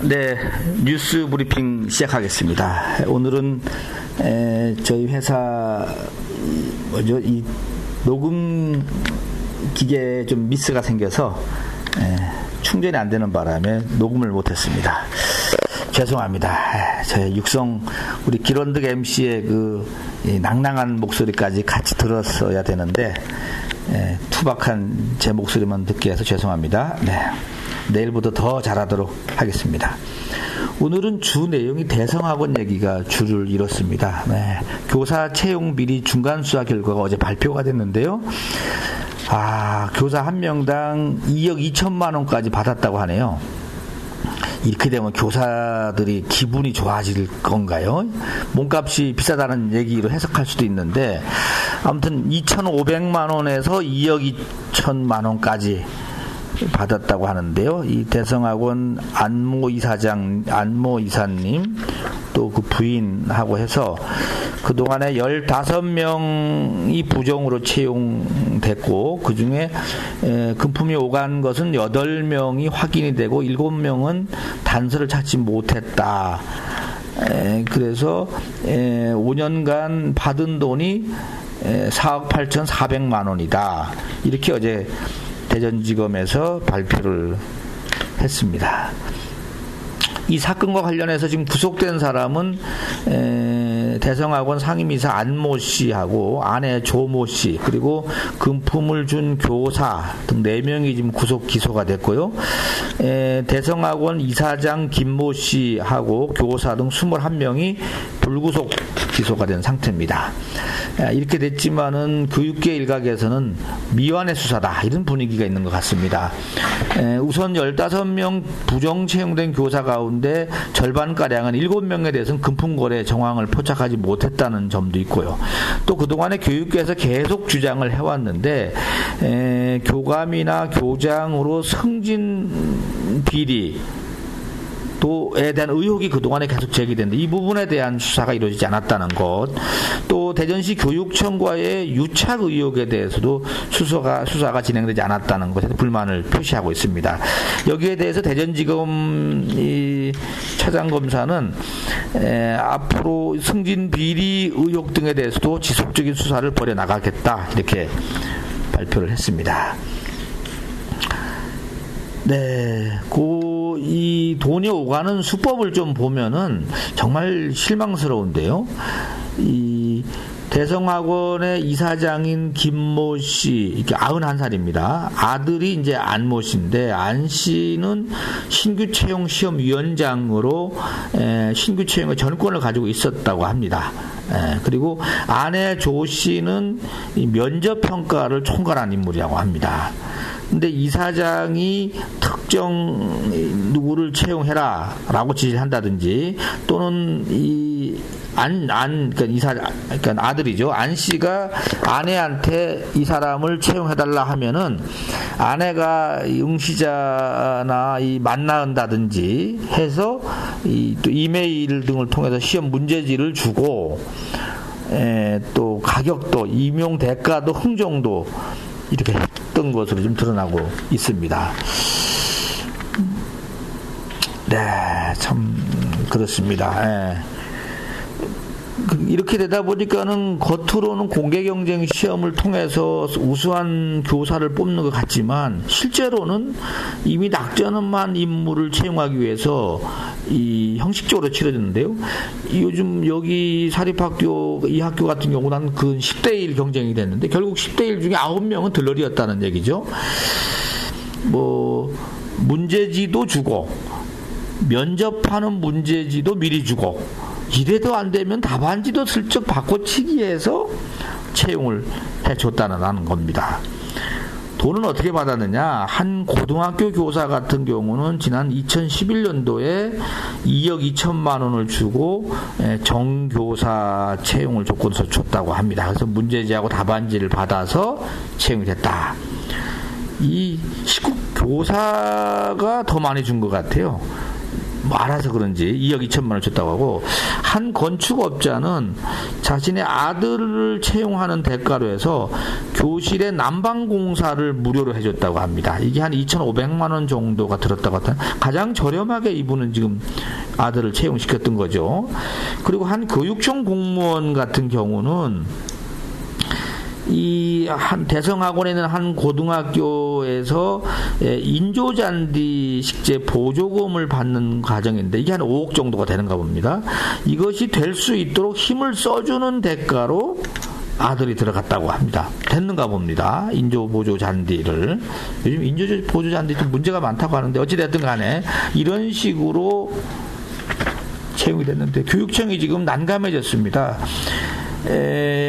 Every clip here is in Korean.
네, 뉴스 브리핑 시작하겠습니다. 오늘은 저희 회사 이 녹음 기계에 좀 미스가 생겨서 충전이 안 되는 바람에 녹음을 못했습니다. 죄송합니다. 저희 육성 우리 길원득 MC의 그 낭낭한 목소리까지 같이 들었어야 되는데 투박한 제 목소리만 듣게 해서 죄송합니다. 네. 내일부터 더 잘하도록 하겠습니다. 오늘은 주 내용이 대성학원 얘기가 주를 이뤘습니다. 네. 교사 채용 비리 중간 수사 결과가 어제 발표가 됐는데요. 교사 한 명당 2억 2천만 원까지 받았다고 하네요. 이렇게 되면 교사들이 기분이 좋아질 건가요? 몸값이 비싸다는 얘기로 해석할 수도 있는데, 아무튼 2,500만 원에서 2억 2천만 원까지 받았다고 하는데요. 이 대성학원 안모 이사님 또 그 부인하고 해서 그동안에 15명이 부정으로 채용됐고, 그 중에 금품이 오간 것은 8명이 확인이 되고 7명은 단서를 찾지 못했다. 그래서 5년간 받은 돈이 4억 8,400만 원이다. 이렇게 어제 대전지검에서 발표를 했습니다. 이 사건과 관련해서 지금 구속된 사람은 대성학원 상임이사 안모 씨하고 아내 조모 씨, 그리고 금품을 준 교사 등 4명이 지금 구속 기소가 됐고요. 대성학원 이사장 김모 씨하고 교사 등 21명이 불구속 기소가 된 상태입니다. 이렇게 됐지만은 교육계 일각에서는 미완의 수사다, 이런 분위기가 있는 것 같습니다. 우선 15명 부정 채용된 교사 가운데 절반가량은 7명에 대해서는 금품거래 정황을 포착하지 못했다는 점도 있고요. 또 그동안에 교육계에서 계속 주장을 해왔는데 교감이나 교장으로 승진 비리 또에 대한 의혹이 그동안에 계속 제기됐는데, 이 부분에 대한 수사가 이루어지지 않았다는 것, 또 대전시 교육청과의 유착 의혹에 대해서도 수사가 진행되지 않았다는 것에 불만을 표시하고 있습니다. 여기에 대해서 대전지검 차장검사는 앞으로 승진 비리 의혹 등에 대해서도 지속적인 수사를 벌여나가겠다, 이렇게 발표를 했습니다. 네, 이 돈이 오가는 수법을 좀 보면은 정말 실망스러운데요. 이 대성학원의 이사장인 김모 씨, 이게 91살입니다. 아들이 이제 안모 씨인데, 안 씨는 신규 채용 시험 위원장으로 신규 채용의 전권을 가지고 있었다고 합니다. 그리고 아내 조 씨는 면접 평가를 총괄한 인물이라고 합니다. 근데 이사장이 특정 누구를 채용해라 라고 지시를 한다든지, 또는 그러니까 아들이죠. 안 씨가 아내한테 이 사람을 채용해달라 하면은 아내가 응시자나 만난다든지 해서 또 이메일 등을 통해서 시험 문제지를 주고, 또 가격도, 임용 대가도, 흥정도 이렇게 했던 것으로 좀 드러나고 있습니다. 네, 참 그렇습니다. 이렇게 되다 보니까는 겉으로는 공개경쟁 시험을 통해서 우수한 교사를 뽑는 것 같지만, 실제로는 이미 낙점한 인물을 채용하기 위해서 형식적으로 치러졌는데요. 요즘 여기 사립학교, 이 학교 같은 경우는 그 10대1 경쟁이 됐는데, 결국 10대1 중에 9명은 들러리였다는 얘기죠. 문제지도 주고, 면접하는 문제지도 미리 주고, 이래도 안 되면 답안지도 슬쩍 바꿔치기 해서 채용을 해줬다는 겁니다. 돈은 어떻게 받았느냐? 한 고등학교 교사 같은 경우는 지난 2011년도에 2억 2천만 원을 주고 정교사 채용을 조건서 줬다고 합니다. 그래서 문제지하고 답안지를 받아서 채용이 됐다. 이 시국 교사가 더 많이 준 것 같아요. 알아서 그런지 2억 2천만 원을 줬다고 하고, 한 건축업자는 자신의 아들을 채용하는 대가로 해서 교실에 난방공사를 무료로 해줬다고 합니다. 이게 한 2,500만 원 정도가 들었다고 하다. 가장 저렴하게 이분은 지금 아들을 채용시켰던 거죠. 그리고 한 교육청 공무원 같은 경우는 이 한 대성학원에 있는 한 고등학교에서 인조잔디 식재 보조금을 받는 과정인데 이게 한 5억 정도가 되는가 봅니다. 이것이 될 수 있도록 힘을 써주는 대가로 아들이 들어갔다고 합니다. 됐는가 봅니다. 인조보조잔디를. 요즘 인조보조잔디 좀 문제가 많다고 하는데 어찌됐든 간에 이런 식으로 채용이 됐는데 교육청이 지금 난감해졌습니다.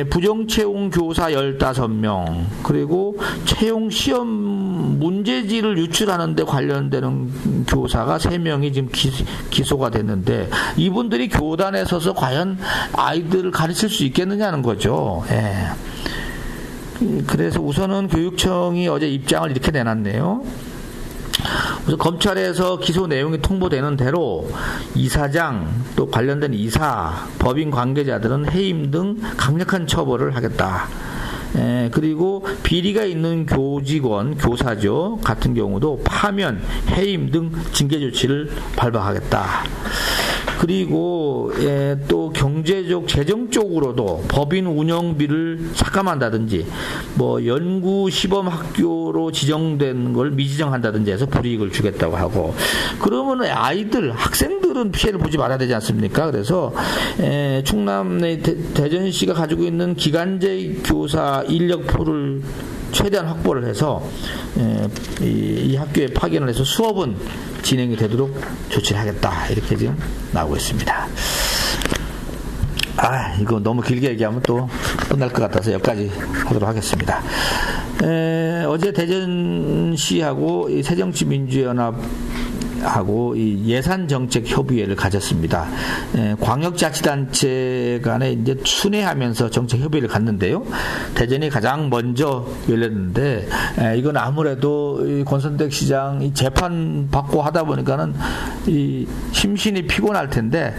부정채용 교사 15명, 그리고 채용 시험 문제지를 유출하는데 관련되는 교사가 3명이 지금 기소가 됐는데 이분들이 교단에 서서 과연 아이들을 가르칠 수 있겠느냐는 거죠. 그래서 우선은 교육청이 어제 입장을 이렇게 내놨네요. 그래서 검찰에서 기소 내용이 통보되는 대로 이사장 또 관련된 이사, 법인 관계자들은 해임 등 강력한 처벌을 하겠다. 그리고 비리가 있는 교직원, 교사죠 같은 경우도 파면, 해임 등 징계 조치를 발부하겠다. 그리고 또 경제적, 재정적으로도 법인 운영비를 삭감한다든지 뭐 연구 시범 학교로 지정된 걸 미지정한다든지 해서 불이익을 주겠다고 하고, 그러면 아이들, 학생들은 피해를 보지 말아야 되지 않습니까? 그래서 충남 대전시가 가지고 있는 기간제 교사 인력풀을 최대한 확보를 해서 이 학교에 파견을 해서 수업은 진행이 되도록 조치를 하겠다, 이렇게 지금 나오고 있습니다. 이거 너무 길게 얘기하면 또 끝날 것 같아서 여기까지 하도록 하겠습니다. 어제 대전시하고 이 새정치민주연합하고 이 예산정책협의회를 가졌습니다. 광역자치단체 간에 이제 순회하면서 정책협의회를 갔는데요. 대전이 가장 먼저 열렸는데, 이건 아무래도 이 권선택 시장 이 재판 받고 하다 보니까는 이 심신이 피곤할 텐데,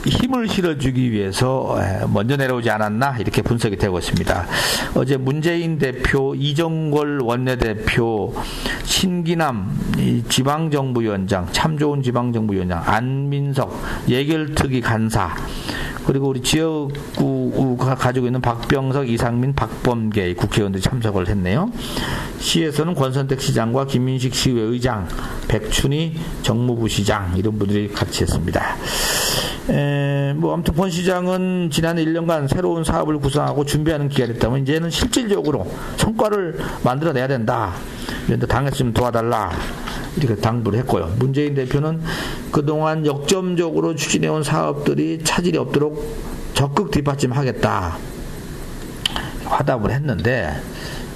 힘을 실어주기 위해서 먼저 내려오지 않았나, 이렇게 분석이 되고 있습니다. 어제 문재인 대표, 이정걸 원내대표, 신기남 지방정부위원장, 참 좋은 지방정부위원장, 안민석 예결특위 간사, 그리고 우리 지역구가 가지고 있는 박병석, 이상민, 박범계 국회의원들이 참석을 했네요. 시에서는 권선택 시장과 김민식 시의회의장, 백춘희 정무부 시장, 이런 분들이 같이 했습니다. 아무튼 권 시장은 지난 1년간 새로운 사업을 구상하고 준비하는 기간이 있다면 이제는 실질적으로 성과를 만들어내야 된다. 그런데 당에서 좀 도와달라, 이렇게 당부를 했고요. 문재인 대표는 그동안 역점적으로 추진해온 사업들이 차질이 없도록 적극 뒷받침하겠다, 화답을 했는데,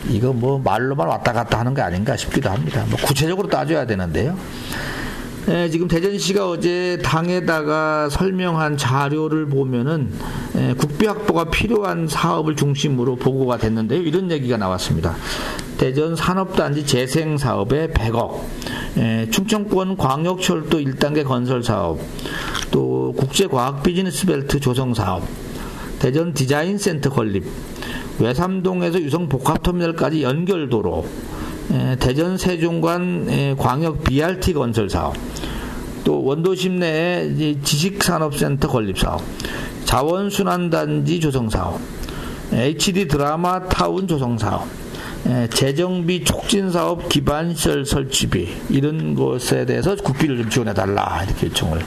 이거 뭐 말로만 왔다 갔다 하는 게 아닌가 싶기도 합니다. 구체적으로 따져야 되는데요. 지금 대전시가 어제 당에다가 설명한 자료를 보면은 국비 확보가 필요한 사업을 중심으로 보고가 됐는데요. 이런 얘기가 나왔습니다. 대전 산업단지 재생 사업에 100억, 충청권 광역철도 1단계 건설 사업, 또 국제과학 비즈니스 벨트 조성 사업, 대전 디자인센터 건립, 외삼동에서 유성 복합터미널까지 연결도로, 대전 세종관 광역 BRT 건설 사업, 또 원도심 내에 지식산업센터 건립 사업, 자원순환단지 조성 사업, HD 드라마 타운 조성 사업, 재정비 촉진 사업 기반시설 설치비, 이런 것에 대해서 국비를 좀 지원해달라, 이렇게 요청을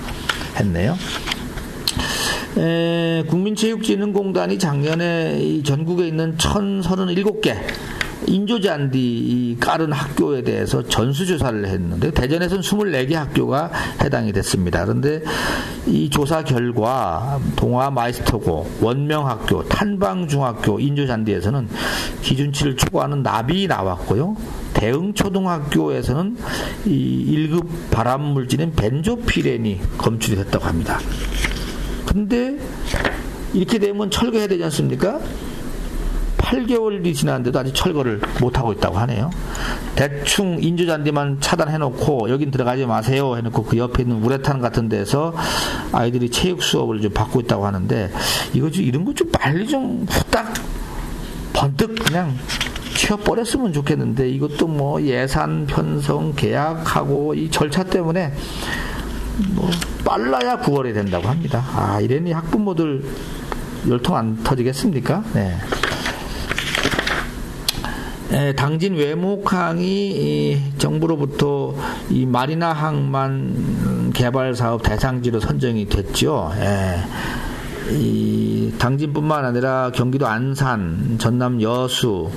했네요. 국민체육진흥공단이 작년에 전국에 있는 1,037개 인조잔디 깔은 학교에 대해서 전수조사를 했는데, 대전에서는 24개 학교가 해당이 됐습니다. 그런데 이 조사 결과 동화 마이스터고, 원명학교, 탄방중학교 인조잔디에서는 기준치를 초과하는 납이 나왔고요. 대흥초등학교에서는 이 1급 발암물질인 벤조피렌이 검출이 됐다고 합니다. 근데 이렇게 되면 철거해야 되지 않습니까? 8개월이 지났는데도 아직 철거를 못하고 있다고 하네요. 대충 인조잔디만 차단해놓고 여긴 들어가지 마세요 해놓고 그 옆에 있는 우레탄 같은 데서 아이들이 체육 수업을 좀 받고 있다고 하는데, 이런 거 좀 빨리 좀 후딱 번뜩 그냥 치워버렸으면 좋겠는데 이것도 뭐 예산 편성 계약하고 이 절차 때문에 뭐 빨라야 9월이 된다고 합니다. 아, 이러니 학부모들 열통 안 터지겠습니까? 네. 당진 외목항이 정부로부터 이 마리나 항만 개발 사업 대상지로 선정이 됐죠. 이 당진뿐만 아니라 경기도 안산, 전남 여수,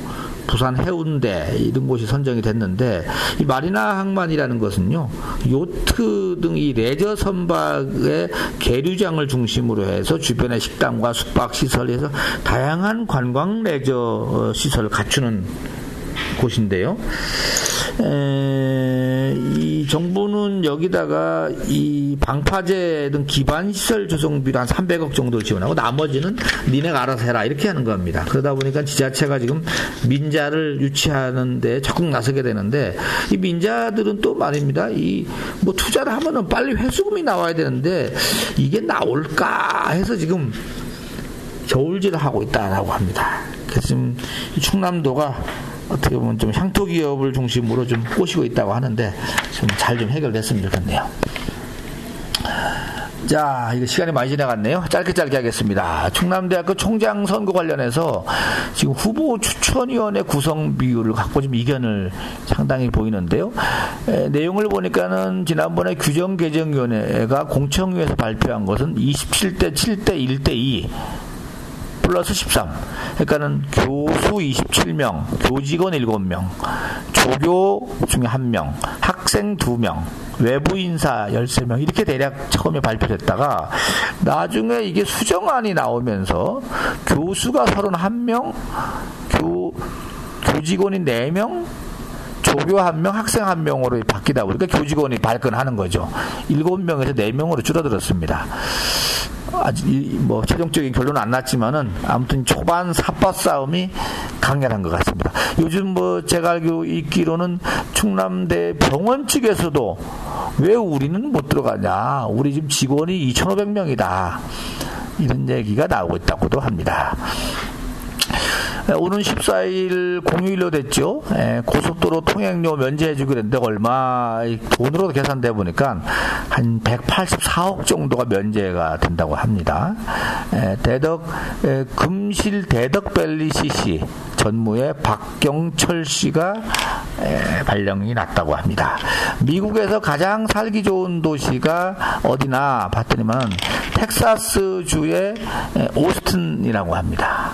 부산 해운대 이런 곳이 선정이 됐는데 이 마리나 항만이라는 것은요 요트 등 이 레저 선박의 계류장을 중심으로 해서 주변의 식당과 숙박 시설에서 다양한 관광 레저 시설을 갖추는 곳인데요. 이 정부는 여기다가 이 방파제 등 기반 시설 조성비로 한 300억 정도를 지원하고 나머지는 니네가 알아서 해라 이렇게 하는 겁니다. 그러다 보니까 지자체가 지금 민자를 유치하는 데 적극 나서게 되는데 이 민자들은 또 말입니다. 이 뭐 투자를 하면은 빨리 회수금이 나와야 되는데 이게 나올까 해서 지금 겨울질을 하고 있다라고 합니다. 그래서 지금 충남도가 어떻게 보면 좀 향토 기업을 중심으로 좀 꼬시고 있다고 하는데 좀 잘 좀 해결됐으면 좋겠네요. 자, 이거 시간이 많이 지나갔네요. 짧게 하겠습니다. 충남대학교 총장 선거 관련해서 지금 후보 추천위원회 구성 비율을 갖고 좀 이견을 상당히 보이는데요. 내용을 보니까는 지난번에 규정개정위원회가 공청위에서 발표한 것은 27대 7대 1대 2 플러스 13. 그러니까는 교수 27명, 교직원 7명, 조교 중에 1명, 학생 2명, 외부 인사 13명 이렇게 대략 처음에 발표됐다가 나중에 이게 수정안이 나오면서 교수가 31명, 교직원이 4명, 조교 1명, 학생 1명으로 바뀌다 보니까 교직원이 발끈하는 거죠. 7명에서 4명으로 줄어들었습니다. 아직 뭐 최종적인 결론은 안 났지만은 아무튼 초반 사파 싸움이 강렬한 것 같습니다. 요즘 뭐 제가 알고 있기로는 충남대 병원 측에서도 왜 우리는 못 들어가냐, 우리 지금 직원이 2,500명이다 이런 얘기가 나오고 있다고도 합니다. 오는 14일 공휴일로 됐죠. 고속도로 통행료 면제해주기로 했는데 얼마 돈으로 계산돼 보니까 한 184억 정도가 면제가 된다고 합니다. 금실 대덕밸리 CC 전무의 박경철 씨가 발령이 났다고 합니다. 미국에서 가장 살기 좋은 도시가 어디나 봤더니만 텍사스주의 오스틴이라고 합니다.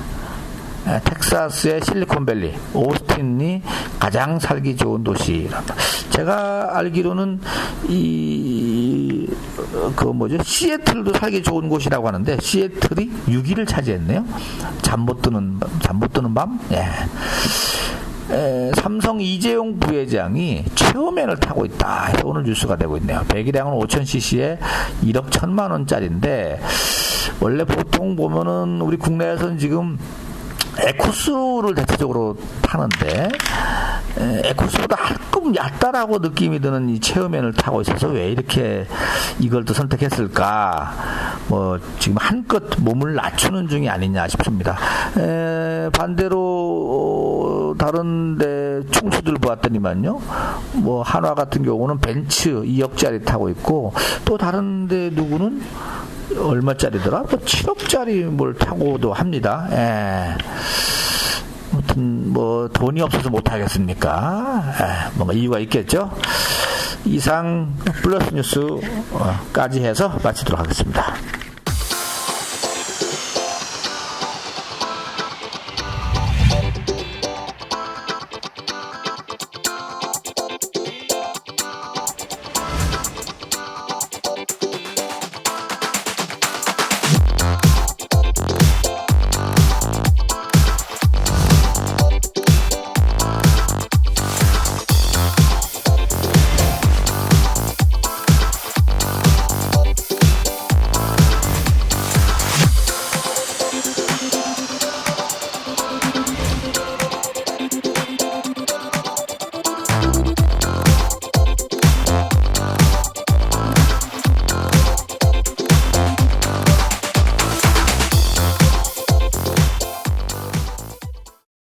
텍사스의 실리콘밸리, 오스틴이 가장 살기 좋은 도시랍니다. 제가 알기로는 시애틀도 살기 좋은 곳이라고 하는데 시애틀이 6위를 차지했네요. 잠 못 드는 밤. 예. 삼성 이재용 부회장이 체험맨을 타고 있다 해서 오늘 뉴스가 되고 있네요. 배기량은 5,000cc에 1억 1,000만 원짜리인데 원래 보통 보면은 우리 국내에서는 지금 에코스를 대체적으로 타는데 에코스보다 조금 얕다라고 느낌이 드는 이 체험맨을 타고 있어서 왜 이렇게 이걸 또 선택했을까? 뭐 지금 한껏 몸을 낮추는 중이 아니냐 싶습니다. 반대로 다른데 총수들 보았더니만요, 뭐 한화 같은 경우는 벤츠 2억짜리 타고 있고 또 다른데 누구는 얼마짜리더라? 뭐 7억짜리 뭘 타고도 합니다. 아무튼 뭐 돈이 없어서 못 하겠습니까? 뭔가 이유가 있겠죠. 이상 플러스 뉴스까지 해서 마치도록 하겠습니다.